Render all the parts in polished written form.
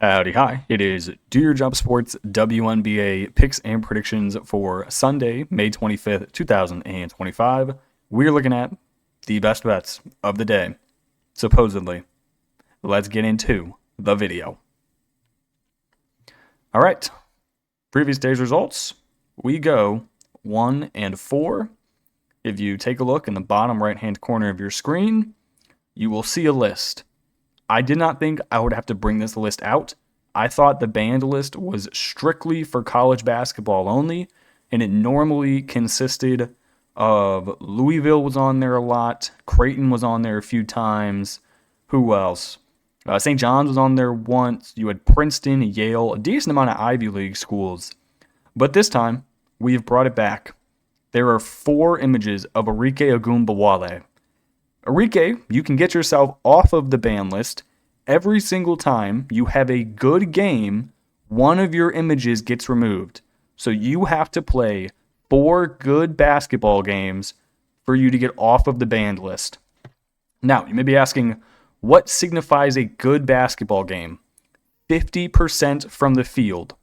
Howdy, hi. It is Do Your Job Sports WNBA Picks and Predictions for Sunday, May 25th, 2025. We're looking at the best bets of the day, supposedly. Let's get into the video. All right. Previous day's results. We go 1 and 4. If you take a look in the bottom right-hand corner of your screen, you will see a list. I did not think I would have to bring this list out. I thought the banned list was strictly for college basketball only, and it normally consisted of Louisville was on there a lot, Creighton was on there a few times, who else? St. John's was on there once, you had Princeton, Yale, a decent amount of Ivy League schools. But this time, we have brought it back. There are 4 images of Arike Ogunbowale. Arike, you can get yourself off of the ban list. Every single time you have a good game, one of your images gets removed. So you have to play 4 good basketball games for you to get off of the banned list. Now, you may be asking, what signifies a good basketball game? 50% from the field.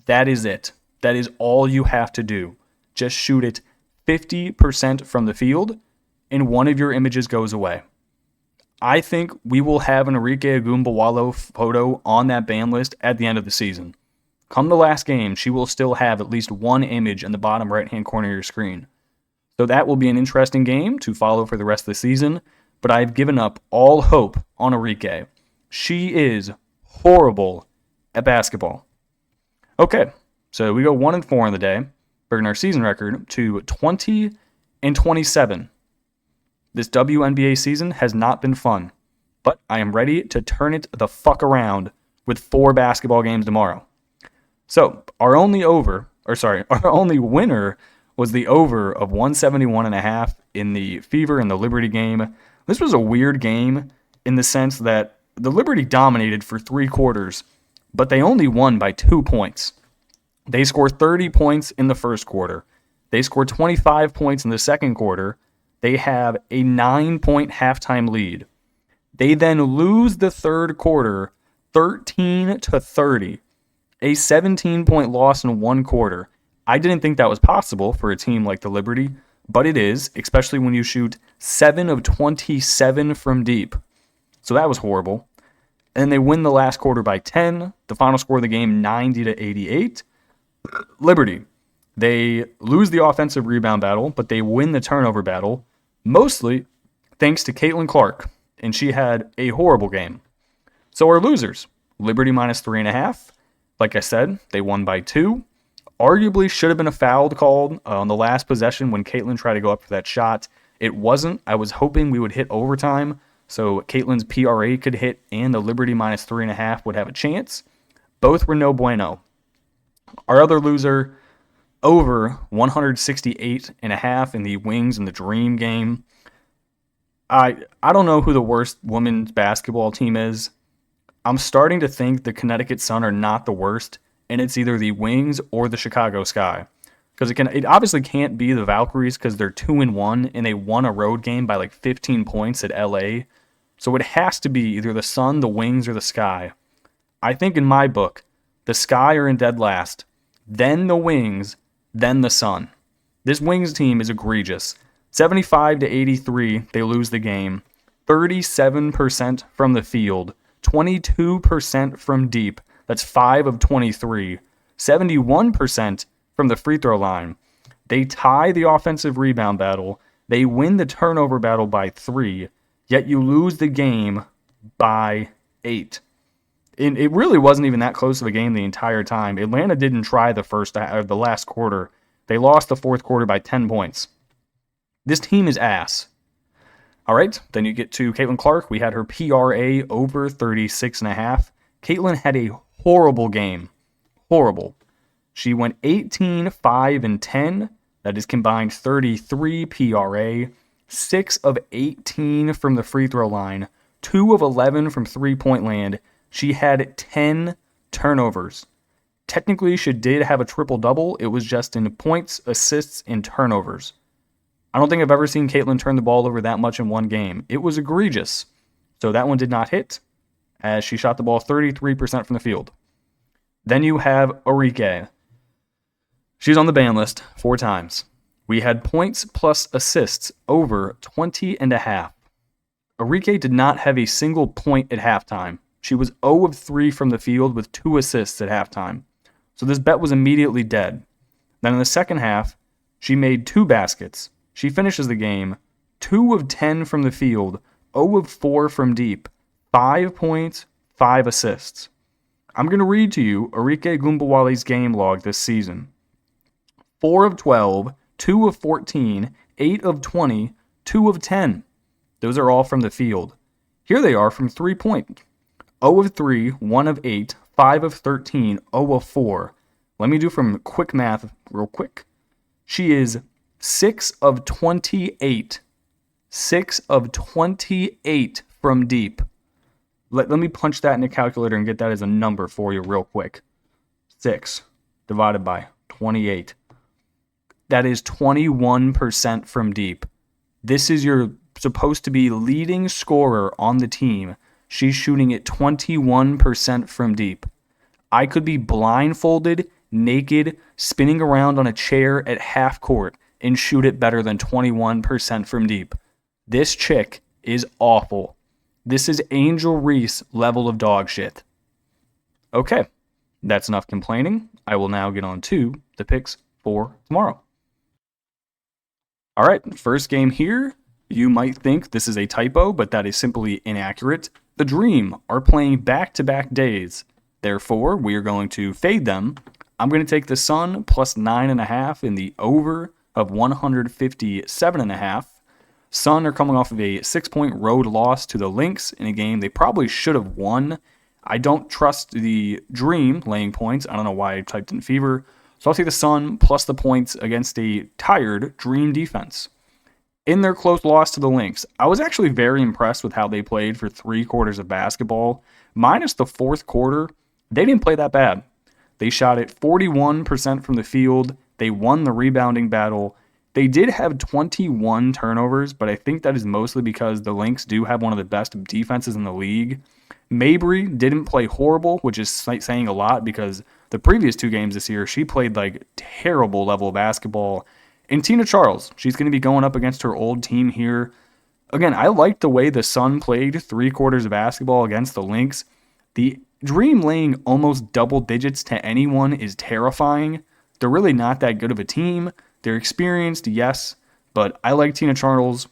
That is it. That is all you have to do. Just shoot it 50% from the field, and one of your images goes away. I think we will have an Arike Ogunbowale photo on that ban list at the end of the season. Come the last game, she will still have at least one image in the bottom right-hand corner of your screen. So that will be an interesting game to follow for the rest of the season, but I've given up all hope on Arike. She is horrible at basketball. Okay, so we go 1 and 4 in the day, bringing our season record to 20 and 27. This WNBA season has not been fun, but I am ready to turn it the fuck around with 4 basketball games tomorrow. So, our only winner was the over of 171.5 in the Fever and the Liberty game. This was a weird game in the sense that the Liberty dominated for 3 quarters, but they only won by 2 points. They scored 30 points in the first quarter. They scored 25 points in the second quarter. They have a 9-point halftime lead. They then lose the third quarter 13-30, a 17-point loss in 1 quarter. I didn't think that was possible for a team like the Liberty, but it is, especially when you shoot 7 of 27 from deep. So that was horrible. And they win the last quarter by 10. The final score of the game, 90-88. Liberty, they lose the offensive rebound battle, but they win the turnover battle, mostly thanks to Caitlin Clark, and she had a horrible game. So our losers, Liberty minus 3.5. Like I said, they won by 2. Arguably should have been a foul called on the last possession when Caitlin tried to go up for that shot. It wasn't. I was hoping we would hit overtime, so Caitlin's PRA could hit and the Liberty minus 3.5 would have a chance. Both were no bueno. Our other loser, over 168.5 in the Wings and the Dream game. I don't know who the worst women's basketball team is. I'm starting to think the Connecticut Sun are not the worst, and it's either the Wings or the Chicago Sky. Because it obviously can't be the Valkyries because they're 2-1 and they won a road game by like 15 points at LA. So it has to be either the Sun, the Wings, or the Sky. I think in my book, the Sky are in dead last, then the Wings, then the Sun. This Wings team is egregious. 75-83, they lose the game. 37% from the field. 22% from deep. That's 5 of 23. 71% from the free throw line. They tie the offensive rebound battle. They win the turnover battle by 3. Yet you lose the game by 8. And it really wasn't even that close of a game the entire time. Atlanta didn't try the last quarter. They lost the fourth quarter by 10 points. This team is ass. All right, then you get to Caitlin Clark. We had her PRA over 36.5. Caitlin had a horrible game. Horrible. She went 18, 5, and 10. That is combined 33 PRA. 6 of 18 from the free throw line. 2 of 11 from three-point land. She had 10 turnovers. Technically, she did have a triple-double. It was just in points, assists, and turnovers. I don't think I've ever seen Caitlin turn the ball over that much in one game. It was egregious. So that one did not hit. as she shot the ball 33% from the field. Then you have Arike. She's on the ban list 4 times. We had points plus assists over 20.5. Arike did not have a single point at halftime. She was 0 of 3 from the field with 2 assists at halftime. So this bet was immediately dead. Then in the second half, she made 2 baskets. She finishes the game 2 of 10 from the field, 0 of 4 from deep, 5 points, 5 assists. I'm going to read to you Arike Gumbawale's game log this season. 4 of 12, 2 of 14, 8 of 20, 2 of 10. Those are all from the field. Here they are from 3-point. 0 of 3, 1 of 8, 5 of 13, 0 of 4. Let me do from quick math real quick. She is 6 of 28. 6 of 28 from deep. Let me punch that in a calculator and get that as a number for you real quick. 6 divided by 28. That is 21% from deep. This is your supposed to be leading scorer on the team. She's shooting at 21% from deep. I could be blindfolded, naked, spinning around on a chair at half court and shoot it better than 21% from deep. This chick is awful. This is Angel Reese level of dog shit. Okay, that's enough complaining. I will now get on to the picks for tomorrow. All right, first game here. You might think this is a typo, but that is simply inaccurate. The Dream are playing back-to-back days. Therefore, we are going to fade them. I'm going to take the Sun plus 9.5 in the over of 157.5. Sun are coming off of a 6-point road loss to the Lynx in a game they probably should have won. I don't trust the Dream laying points. I don't know why I typed in Fever. So I'll take the Sun plus the points against a tired Dream defense. In their close loss to the Lynx, I was actually very impressed with how they played for 3 quarters of basketball. Minus the fourth quarter, they didn't play that bad. They shot at 41% from the field. They won the rebounding battle. They did have 21 turnovers, but I think that is mostly because the Lynx do have one of the best defenses in the league. Mabry didn't play horrible, which is saying a lot because the previous 2 games this year, she played like terrible level of basketball. And Tina Charles, she's going to be going up against her old team here. Again, I liked the way the Sun played 3 quarters of basketball against the Lynx. The Dream laying almost double digits to anyone is terrifying. They're really not that good of a team. They're experienced, yes, but I like Tina Charles.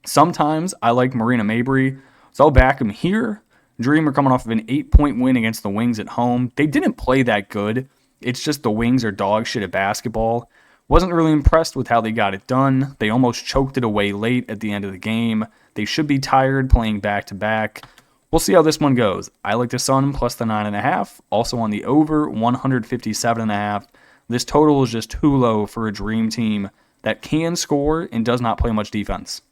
Sometimes I like Marina Mabry, so I'll back them here. Dream are coming off of an 8-point win against the Wings at home. They didn't play that good. It's just the Wings are dog shit at basketball. Wasn't really impressed with how they got it done. They almost choked it away late at the end of the game. They should be tired playing back-to-back. We'll see how this one goes. I like the Sun plus the 9.5. Also on the over, 157.5. This total is just too low for a Dream team that can score and does not play much defense.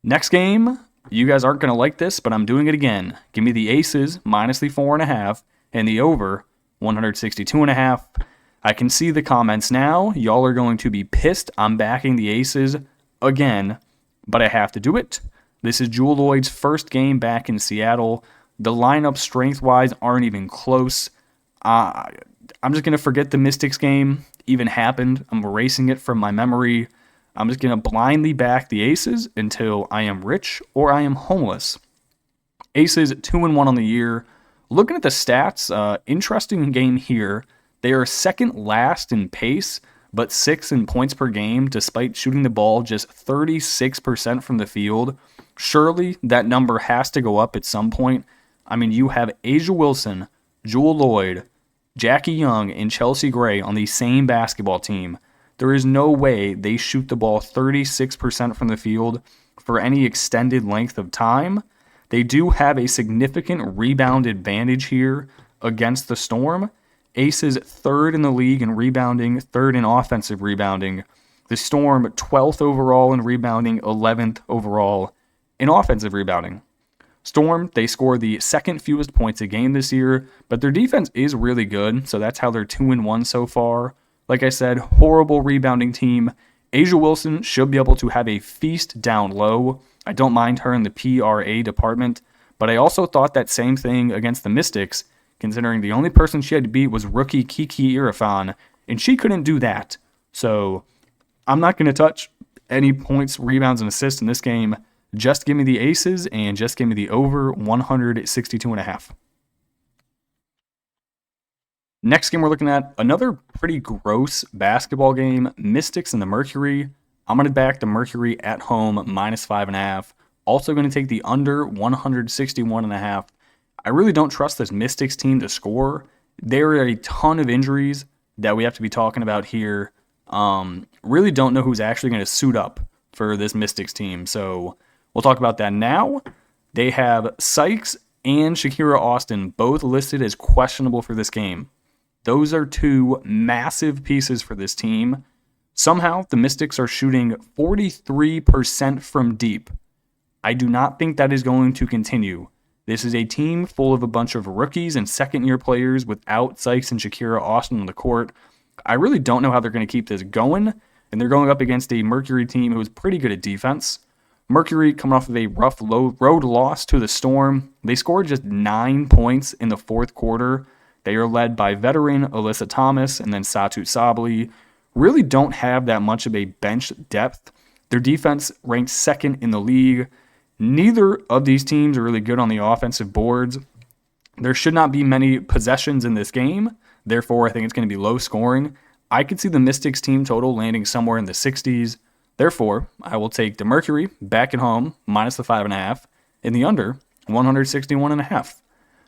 Next game, you guys aren't going to like this, but I'm doing it again. Give me the Aces minus the 4.5 and the over, 162.5. I can see the comments now. Y'all are going to be pissed. I'm backing the Aces again, but I have to do it. This is Jewel Lloyd's first game back in Seattle. The lineup strength-wise aren't even close. I'm just going to forget the Mystics game even happened. I'm erasing it from my memory. I'm just going to blindly back the Aces until I am rich or I am homeless. Aces 2-1 on the year. Looking at the stats, interesting game here. They are second last in pace, but 6th in points per game, despite shooting the ball just 36% from the field. Surely that number has to go up at some point. I mean, you have Asia Wilson, Jewel Lloyd, Jackie Young, and Chelsea Gray on the same basketball team. There is no way they shoot the ball 36% from the field for any extended length of time. They do have a significant rebound advantage here against the Storm. Aces 3rd in the league in rebounding, 3rd in offensive rebounding. The Storm 12th overall in rebounding, 11th overall in offensive rebounding. Storm, they score the 2nd fewest points a game this year, but their defense is really good, so that's how they're 2-1 so far. Like I said, horrible rebounding team. Asia Wilson should be able to have a feast down low. I don't mind her in the PRA department, But I also thought that same thing against the Mystics, considering the only person she had to beat was rookie Kiki Irfan, and she couldn't do that. So I'm not going to touch any points, rebounds, and assists in this game. Just give me the aces and just give me the over 162.5. Next game we're looking at, another pretty gross basketball game, Mystics and the Mercury. I'm going to back the Mercury at home, -5.5. Also going to take the under 161.5. I really don't trust this Mystics team to score. There are a ton of injuries that we have to be talking about here. Really don't know who's actually going to suit up for this Mystics team. So we'll talk about that now. They have Sykes and Shakira Austin both listed as questionable for this game. Those are two massive pieces for this team. Somehow, the Mystics are shooting 43% from deep. I do not think that is going to continue. This is a team full of a bunch of rookies and second-year players without Sykes and Shakira Austin on the court. I really don't know how they're going to keep this going, and they're going up against a Mercury team who is pretty good at defense. Mercury coming off of a rough road loss to the Storm. They scored just 9 points in the fourth quarter. They are led by veteran Alyssa Thomas and then Satu Sabli. Really don't have that much of a bench depth. Their defense ranked second in the league. Neither of these teams are really good on the offensive boards. There should not be many possessions in this game. Therefore, I think it's going to be low scoring. I could see the Mystics team total landing somewhere in the 60s. Therefore, I will take the Mercury back at home, -5.5, and the under, 161.5.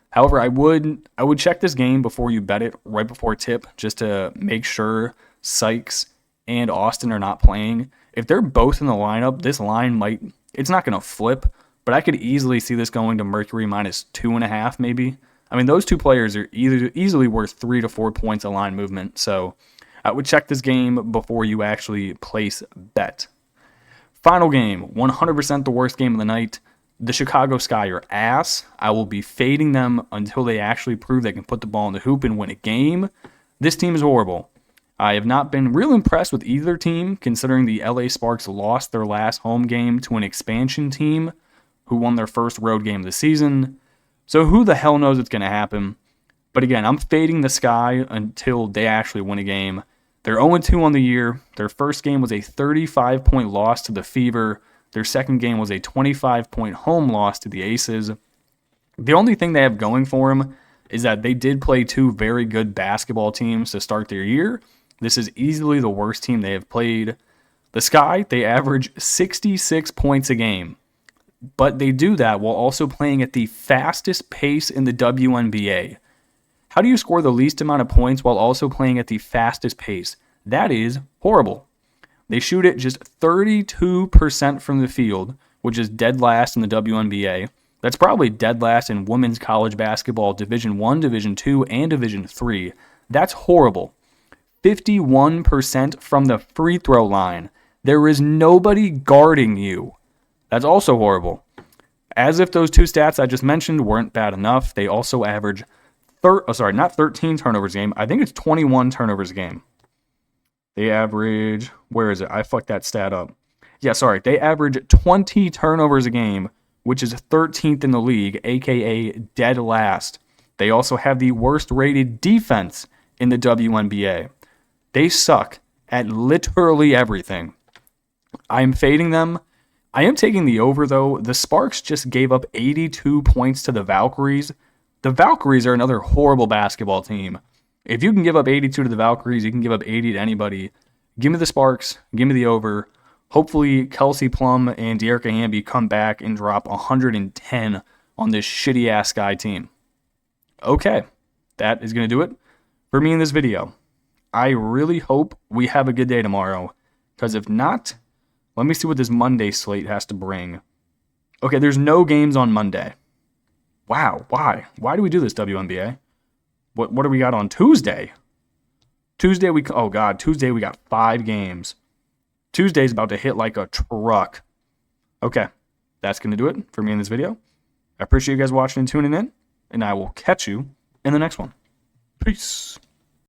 However, I would check this game before you bet it, right before tip, just to make sure Sykes and Austin are not playing. If they're both in the lineup, this line it's not going to flip, but I could easily see this going to Mercury -2.5 maybe. I mean, those two players are easily worth 3 to 4 points of line movement, so I would check this game before you actually place bet. Final game, 100% the worst game of the night. The Chicago Sky are ass. I will be fading them until they actually prove they can put the ball in the hoop and win a game. This team is horrible. I have not been real impressed with either team, considering the LA Sparks lost their last home game to an expansion team who won their first road game of the season. So who the hell knows what's going to happen? But again, I'm fading the Sky until they actually win a game. They're 0-2 on the year. Their first game was a 35-point loss to the Fever. Their second game was a 25-point home loss to the Aces. The only thing they have going for them is that they did play two very good basketball teams to start their year. This is easily the worst team they have played. The Sky, they average 66 points a game, but they do that while also playing at the fastest pace in the WNBA. How do you score the least amount of points while also playing at the fastest pace? That is horrible. They shoot it just 32% from the field, which is dead last in the WNBA. That's probably dead last in women's college basketball, Division I, Division II, and Division III. That's horrible. 51% from the free throw line. There is nobody guarding you. That's also horrible. As if those two stats I just mentioned weren't bad enough, they also average not 13 turnovers a game. I think it's 21 turnovers a game. They average, where is it? I fucked that stat up. Yeah, sorry. They average 20 turnovers a game, which is 13th in the league, aka dead last. They also have the worst rated defense in the WNBA. They suck at literally everything. I am fading them. I am taking the over, though. The Sparks just gave up 82 points to the Valkyries. The Valkyries are another horrible basketball team. If you can give up 82 to the Valkyries, you can give up 80 to anybody. Give me the Sparks. Give me the over. Hopefully, Kelsey Plum and Dearica Hamby come back and drop 110 on this shitty-ass Sky team. Okay, that is going to do it for me in this video. I really hope we have a good day tomorrow, because if not, let me see what this Monday slate has to bring. Okay, there's no games on Monday. Wow, why? Why do we do this, WNBA? What do we got on Tuesday? Tuesday we got 5 games. Tuesday's about to hit like a truck. Okay, that's going to do it for me in this video. I appreciate you guys watching and tuning in, and I will catch you in the next one. Peace.